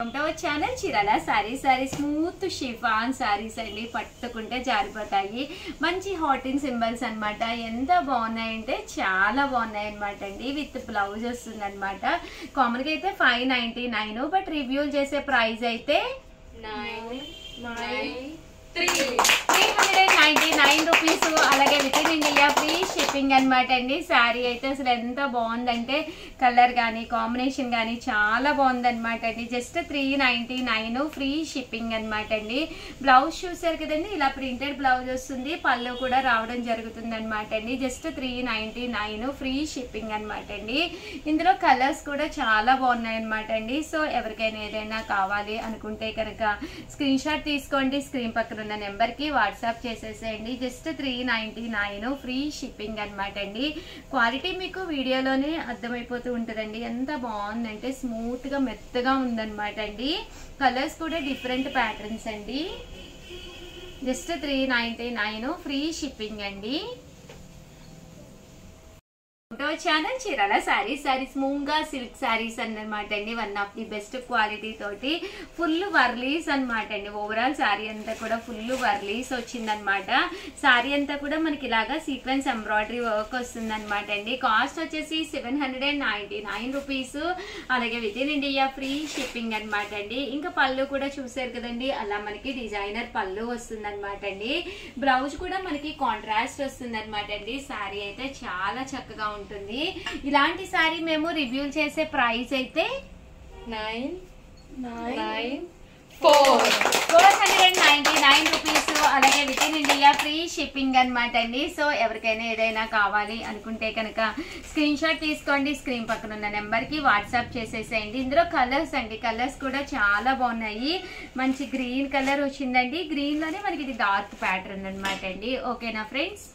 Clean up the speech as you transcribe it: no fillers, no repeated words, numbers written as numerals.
Channel Chirala sorry smooth chiffon saris అండి. పట్టుకుంటే జారిపోతాయి. మంచి హాటింగ్ సింబల్స్ అన్నమాట. ఎంత బాగున్నాయంటే చాలా బాగున్నాయి అనమాట అండి. విత్ బ్లౌజ్ వస్తుంది అనమాట. కామన్ గా అయితే 599, బట్ రివ్యూలు చేసే ప్రైస్ అయితే 399 రూపీస్. అలాగే with in India free shipping అనమాట అండి. శారీ అయితే అసలు ఎంత బాగుందంటే కలర్ కానీ కాంబినేషన్ కానీ చాలా బాగుంది అనమాట అండి. జస్ట్ 399 ఫ్రీ షిప్పింగ్ అనమాట అండి. బ్లౌజ్ చూసారు కదండి, ఇలా ప్రింటెడ్ బ్లౌజ్ వస్తుంది. పళ్ళు కూడా రావడం జరుగుతుంది అనమాట అండి. జస్ట్ 399 ఫ్రీ షిప్పింగ్ అనమాట అండి. ఇందులో కలర్స్ కూడా చాలా బాగున్నాయి అనమాట అండి. సో ఎవరికైనా ఏదైనా కావాలి అనుకుంటే కనుక స్క్రీన్ షాట్ తీసుకోండి. స్క్రీన్ పక్కన ఉన్న నెంబర్కి వాట్సాప్ చేసేసేయండి. జస్ట్ 399 ఫ్రీ షిప్పింగ్ అనమాట అండి. క్వాలిటీ మీకు వీడియోలోనే అర్థమైపోతూ ఉంటుందండి. ఎంత బాగుందంటే స్మూత్ గా మెత్తగా ఉందన్నమాట అండి. కలర్స్ కూడా డిఫరెంట్ ప్యాటర్న్స్ అండి. జస్ట్ 399 ఫ్రీ షిప్పింగ్ అండి. ఛానల్ చీరాల సారీస్ మూంగా సిల్క్ సారీస్ అన్నమాట అండి. One of the best quality తోటి ఫుల్ వర్లీస్ అనమాట అండి. ఓవరాల్ సారీ అంతా కూడా ఫుల్ వర్లీస్ వచ్చిందనమాట. సారీ అంతా కూడా మనకి ఇలాగా సీక్వెన్స్ ఎంబ్రాయిడరీ వర్క్ వస్తుంది అనమాట అండి. కాస్ట్ వచ్చేసి 799 రూపీస్. అలాగే with in India free shipping అనమాట అండి. ఇంకా పళ్ళు కూడా చూసారు కదండి, అలా మనకి డిజైనర్ పళ్ళు వస్తుంది అనమాట అండి. బ్లౌజ్ కూడా మనకి కాంట్రాస్ట్ వస్తుంది అనమాట అండి. సారీ అయితే చాలా చక్కగా ఉంటుంది. ఇలాంటి సారీ మేము రివ్యూ చేసే ప్రైస్ అయితే 499 రూపీస్. అలాగే with in India free shipping అనమాట అండి. సో ఎవరికైనా ఏదైనా కావాలి అనుకుంటే కనుక స్క్రీన్ షాట్ తీసుకోండి. స్క్రీన్ పక్కన ఉన్న నెంబర్ కి వాట్సాప్ చేసేసేయండి. ఇందులో కలర్స్ అండి, కలర్స్ కూడా చాలా బాగున్నాయి. మంచి గ్రీన్ కలర్ వచ్చిందండి. గ్రీన్ లోనే మనకి ఇది డార్క్ ప్యాటర్న్ అనమాట అండి. ఓకేనా ఫ్రెండ్స్?